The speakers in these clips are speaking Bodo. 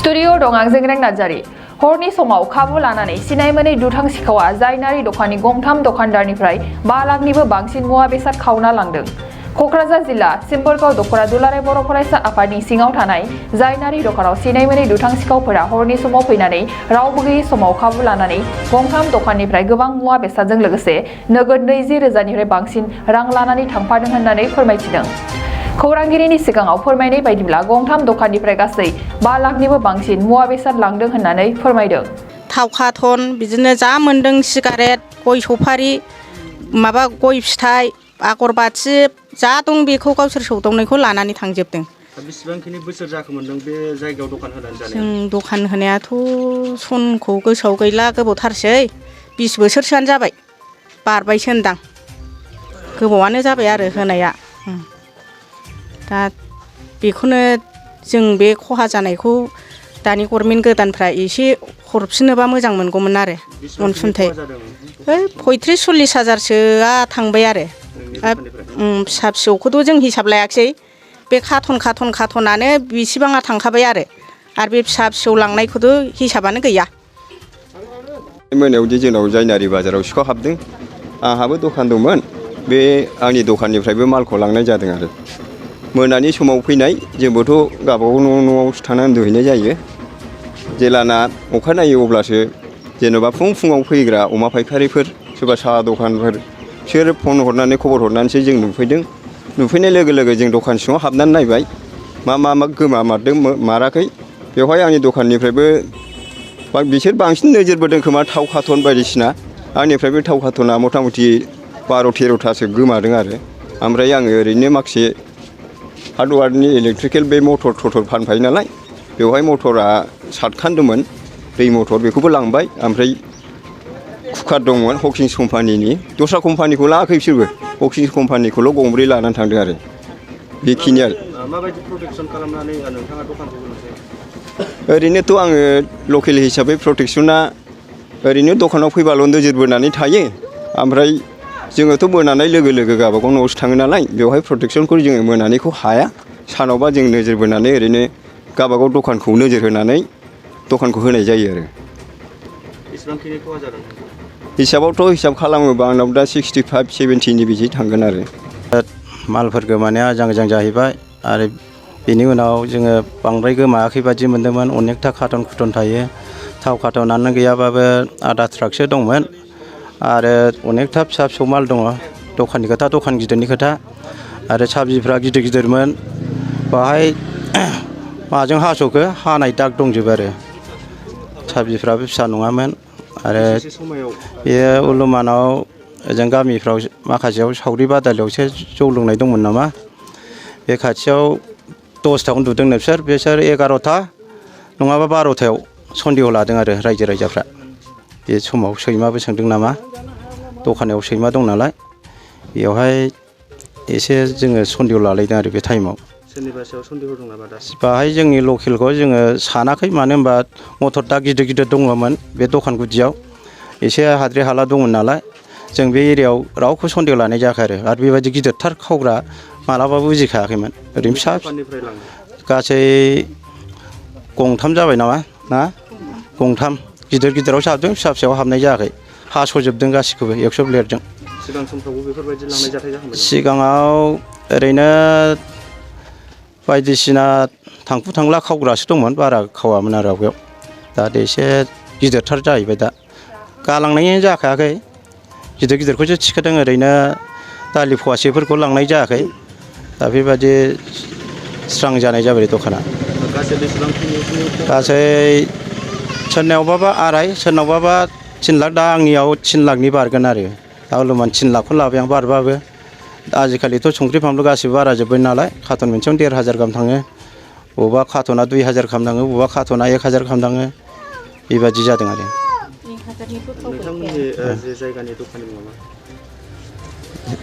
स्टुडिअ दं आं जोंग्रें नार्जारी हरनि समाव खाबु लानानै सिनाय मोनै दुथां सिखावा जायनारि दखाननि गंथाम दखानदारनिफ्राय 5 लाखनिबो बांसिन मुवा बेसाद खावना लांदों। कक्राझार जिल्ला सिम्बोरगाव दखरा दुलाराय बर' फरायसा आफादनि सिङाव थानाय जायनारि दखानाव सिनाय मोनै दुथां सिखावफोरा हरनि समाव फैनानै रावबो गैयै समाव खाबु लानानै गंथाम दखाननिफ्राय गोबां मुवा बेसादजों लोगोसे नोगोद 20,000निफ्राय बांसिन रां लानानै थांफादों होननानै फोरमायथिदों। खौरांगिरिनि सिगाङाव फोरमायनाय बायदिब्ला गंथाम दखाननिफ्राय गासै 5 लाखनिबो बांसिन मुवा बेसाद लांदों होननानै फोरमायदों। थाव कार्टन बिदिनो जा मोन्दों सिगारेट गय सफारि माबा गय फिथाइ आगरबाथि जा दं बेखौ गावसोर सौदावनायखौ लानानै थांजोबदों। बेसेबांखिनि बोसोर जाखो मोनदों बे जायगायाव दखान होनानै जानाया? जों दखान होनायाथ' सनखौ गोसोआव गैला गोबावथारसै 20 बोसोरसोआनो जाबाय बारबायसो होनदां गोबावानो जाबाय आरो होनाया। दा बेखौनो जों बे खहा जानायखौ दानि गभर्नमेन्ट गोदानफ्रा एसे हरफिनोबा मोजां मोनगौमोन आरो अनसुंथाइ। 35-40 हाजारसोआ थांबाय आरो फिसा फिसौखौथ' जों हिसाब लायाखिसै बे कार्टनानो बेसेबाङा थांखाबाय आरो बे फिसा फिसौ लांनायखौथ' हिसाबानो गैया। मोनायावदि जोंनाव जायनारि बाजाराव सिखाव हाबदों आंहाबो दखान दंमोन बे आंनि दखाननिफ्रायबो मालखौ लांनाय जादों आरो मोनानि समाव फैनाय जोंबोथ' गावबागाव न'आवसो थानानै उन्दुहैनाय जायो। जेलाना अखानायो अब्लासो जेनेबा फुङाव फैग्रा अमा फायखारिफोर सोरबा साहा दखानफोर बिसोर फन हरनानै खबर हरनानैसो जों नुफैदों। नुफैनाय लोगो लोगो जों दखान सिङाव हाबनानै नायबाय मा गोमामारदों माराखै। बेवहाय आंनि दखाननिफ्रायबो बिसोर बांसिन नोजोर बोदों खोमा थाव कार्टन बायदिसिना आंनिफ्रायबो थाव कार्टना मथा मथि 12-13थासो गोमादों आरो ओमफ्राय आङो ओरैनो माखासे हार्डवेरनि इलेक्ट्रिकेल बे मटर फानफायो नालाय बेवहाय मटरा 7 खान दंमोन दै मटर बेखौबो लांबाय। ओमफ्राय कुकार दंमोन हकिन्स कम्पानिनि दस्रा कम्पानिखौ लाङाखै बिसोरबो हकिन्स कम्पानिखौल' गंब्रै लानानै थांदों आरो बेखिनि आरो। माबायदि प्रटेकसन खालामनानै नोंथाङा दखानखौ होनोसै? ओरैनोथ' आङो लकेल हिसाबै प्रटेकसना ओरैनो दखानाव फैबाल' नोजोर बोनानै थायो। ओमफ्राय जोङोथ' मोनानाय लोगो लोगो गावबागाव न'आवसो थाङो नालाय बेवहाय प्रटेकसनखौ जोङो मोनानायखौ हाया। सानावबा जों नोजोर बोनानै ओरैनो गावबागाव दखानखौ नोजोर होनानै दखानखौ होनाय जायो आरो। बेसेबांखिनि खहा जादों? हिसाबावथ' हिसाब खालामोबा आंनाव दा 65-70नि बिदि थांगोन आरो। मालफोर गोमानाया आजां जाहैबाय आरो बेनि उनाव जोङो बांद्राय गोमायाखै बादि मोन्दोंमोन। अनेकथा कार्टन कुटन थायो थाव कार्टनानो गैयाबाबो आधा ट्राकसो दंमोन आरो अनेकथा फिसा फिसौ माल दङ। दखाननि खोथा दखान गिदिरनि खोथा आरो साबिफ्रा गिदिरमोन बाहाय माजों हास'खो हानाय दाग दंजोबो आरो साबिफ्राबो फिसा नङामोन। आरो बेयो उलुमानाव ओजों गामिफ्राव माखासेयाव सावरि बादालियावसो जौ लोंनाय दंमोन नामा बे खाथियाव 10था उन्दुदोंनो बिसोर 11था नङाबा 12थायाव सन्देह लादों आरो रायजो राजाफ्रा। बे समाव सैमाबो सोंदों नामा दखानाव सैमा दं नालाय बेवहाय एसे जोङो सन्देह लालायदों आरो बे टाइमाव। सोरनिबा सायाव सन्देह दं नामा दासिम? बाहाय जोंनि लकेलखौ जोङो सानाखै मानो होनबा मटर दा गिदिर दङमोन बे दखान गुदियाव एसे हाद्रि हाला दंमोन नालाय जों बे एरियायाव रावखौ सन्देह लानाय जायाखै आरो बेबायदि गिदिरथार खावग्रा मालाबाबो बुजिखायाखैमोन। ओरैनो फिसा गासै गंथाम जाबाय नामा ना गंथाम गिदिराव हाबदों फिसा फिसायाव हाबनाय जायाखै हास'जोबदों गासिखौबो 100 ब्लेडजों। सिगां समफ्रावबो बेफोरबायदि लांनाय जाथाय जाखांबाय? सिगाङाव ओरैनो बायदिसिना थांखु थांला खावग्रासो दंमोन बारा खावामोन आरो आवगायाव दा एसे गिदिरथार जाहैबाय। दा गालांनाय जाखायाखै गिदिरखौसो थिखोदों ओरैनो दालि फवासेफोरखौ लांनाय जायाखै। दा बेबायदि स्रां जानाय जाबाय दखाना। गासै सोरनावबाबा 2.5 सोरनावबाबा 3 लाख दा आंनियाव 3 लाखनि बारगोन आरो दा अलुमान 3 लाखखौ लाबाय आं बारबाबो। आजिखालिथ' संख्रि फानलु गासिबो बारा जोब्बाय नालाय कार्टन मोनसेयावनो 1,500 गाहाम थाङो बबेबा कार्टना 2,000 गाहाम थाङो बबेबा कार्टना 1,000 गाहाम थाङो बेबायदि जादों आरो। नोंथांमोननि जे जायगानि दखाननि मुङा मा?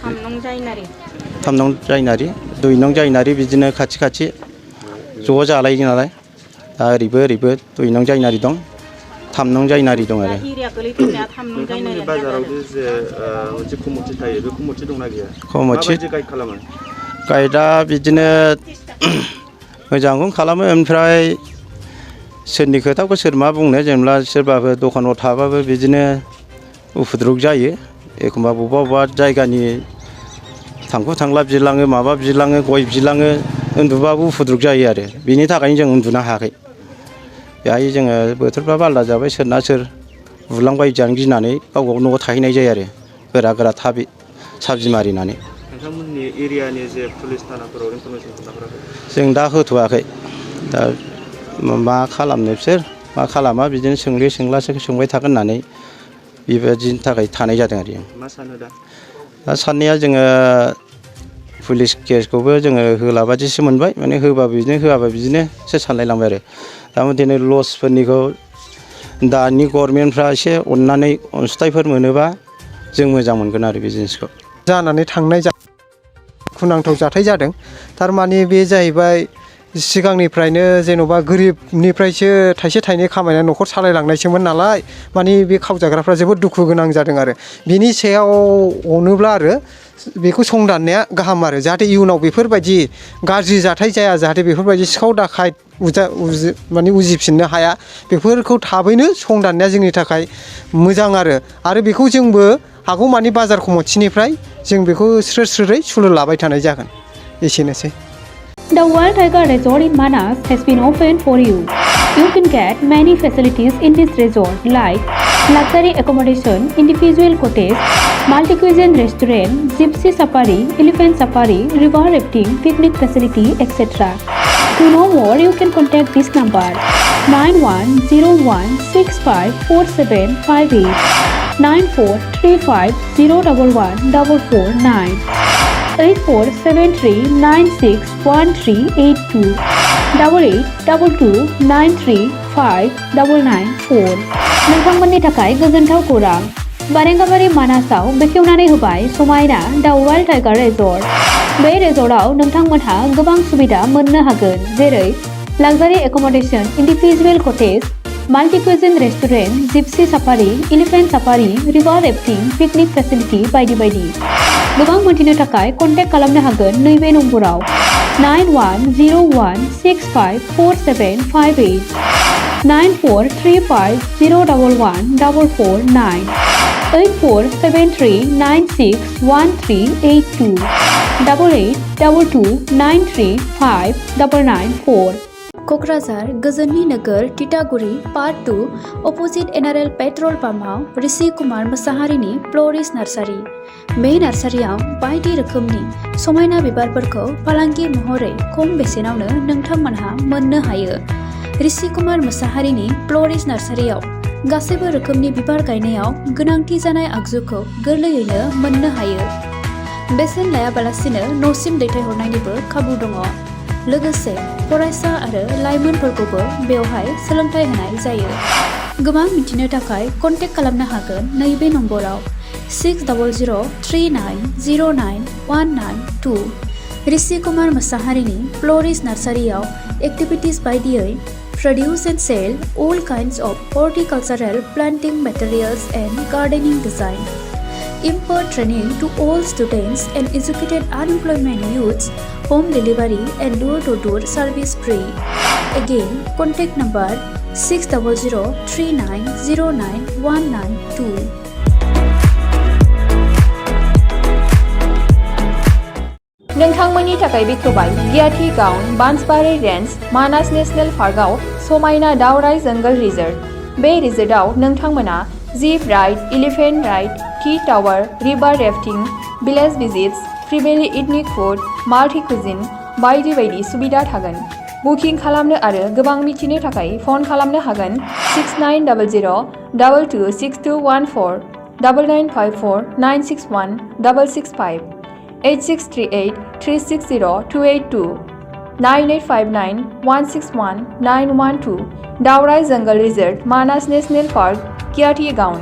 3 नं जायनारि 2 नं जायनारि बिदिनो खाथि ज' जालायो नालाय दा ओरैबो 2 नं जायनारि दं 3 नं जायनारि दं आरो। नोंथांमोननि बाजाराव जे मोनसे कमिटि थायो बे कमिटि दंना गैया? कमिटि गाइड खालामो? गाइडआ बिदिनो मोजांखौनो खालामो ओमफ्राय सोरनि खोथाखौ सोर मा बुंनो जेनेबा सोरबाफोर दखानाव थाबाबो बिदिनो उफुद्रुग जायो एखमबा बबेबा जायगानि थांखु थांला बिलाङो माबा बिलाङो गय बिलाङो उन्दुबाबो उफुद्रुग जायो आरो बिनि थाखायनो जों उन्दुनो हायाखै बेहाय जोङो बोथोरफ्रा बाल्दा जाबाय सोरना सोर बुलांबाय जानो गिनानै गाव न'आव थाहैनाय जायो आरो गोरा गोरा साबजि मारिनानै नोंथांमोननि एरियानि जे पुलिस थानाफोराव इनफरमेसन खोन्थाहराखै जों दा होथ'वाखै दा मा खालामनो बिसोर मा खालामा बिदिनो सोंले सोंलासो सोंबाय थागोन होननानै बेबायदिनि थाखाय थानाय जादों आरो मा सानो दा साननाया जोङो पुलिस केसखौबो जोङो होलाबादिसो मोनबाय माने होबाबो बिदिनो होआबा बिदिनोसो सानलायलांबाय आरो दा बिदिनो लसफोरनिखौ दानि गभर्नमेन्टफ्रा एसे अननानै अनसुंथाइफोर मोनोबा जों मोजां मोनगोन आरो बे जिनिसखौ जानानै थांनाय दुखुनांथाव जाथाय जादों थारमाने बे जाहैबाय सिगांनिफ्रायनो जेन'बा गोरिबनिफ्रायसो थाइसे थाइनै खामायनानै न'खर सालायलांनायसोमोन नालाय माने बे खावजाग्राफ्रा जोबोद दुखु गोनां जादों आरो बिनि सायाव अनोब्ला आरो बेखौ संदाननाया गाहाम आरो जाहाथे इयुनाव बेफोरबायदि गाज्रि जाथाय जाया जाहाथे बेफोरबायदि सिखाव दाखायत माने उजिफिननो हाया बेफोरखौ थाबैनो संदाननाया जोंनि थाखाय मोजां आरो बेखौ जोंबो हागौमानि बाजार कमिटिनिफ्राय जों बेखौ स्रोरै सुलु लाबाय थानाय जागोन एसेनोसै The Wild Tiger Resort in Manas has been opened for you. You can get many facilities in this resort like luxury accommodation, individual cottage, multi-cuisine restaurant, gypsy safari, elephant safari, river rafting, picnic facility, etc. To know more, you can contact this number 9101654758 9435011449 8473961382 8822935994 नोंथांमोननि थाखाय गोजोनथाव खौरां बारेंगाबारि मानासाव बेखेवनानै होबाय समायना दा वाइल्ड टाइगार रेजर्ट बे रेजर्टआव नोंथांमोनहा गोबां सुबिदा मोननो हागोन जेरै luxury accommodation individual cottage multi cuisine restaurant gypsy safari elephant safari river rafting picnic facility बायदि बायदि गोबां मोनथिनो थाखाय कन्टेक्ट खालामनो हागोन नैबे नम्बराव 9101654758 9435011449 8473961382 8822935994 क'क्राझार गोजोननि नोगोर तितागुरि part 2 opposite NRL petrol पाम्पआव Rishi Kumar मोसाहारिनि फ्ल'रिस्ट nursery बे नार्सारियाव बायदि रोखोमनि समायना बिबारफोरखौ फालांगि महरै खम बेसेनावनो नोंथांमोनहा मोननो हायो ऋषि कुमार मोसाहारिनि फ्ल'रिस्ट नार्सारियाव गासैबो रोखोमनि बिबार गायनायाव गोनांथि जानाय आगजुखौ गोरलैयैनो मोननो हायो बेसेन लायाबालासिनो न'सिम दैथायहरनायनिबो खाबु दङ लोगोसे फरायसा आरो लाइमोनफोरखौबो बेवहाय सोलोंथाइ होनाय जायो गोबां मिथिनो थाखाय कन्टेक्ट खालामनो हागोन नैबे नम्बराव 6003099192 ऋषि कुमार मोसाहारिनि फ्ल'रिस्ट नार्सारियाव एक्टिभिटिज बायदियै produce and sell all kinds of horticultural planting materials and gardening design impart training to all students and educated unemployment youths home delivery and door-to-door service free again contact number 6003909192 नोंथांमोननि थाखाय बेखेवबाय गियाथि गाउन बान्सबारि रेन्ज मानास नेशनेल पार्कआव समायना दावराइ जंगल रिजर्ट बे रिजर्टआव नोंथांमोना jeep ride elephant ride tea tower river rafting village visits फ्रिबेलि इथनिक फुड माल्टी कुजिन बायदि बायदि सुबिदा थागोन बुकिं खालामनो आरो गोबां मिथिनो थाखाय फन खालामनो हागोन 6900226214 9954961665 8638360282 9859161912 दावराइ जंगल रिजर्ट मानास नेशनेल पार्क गियाथि गाउन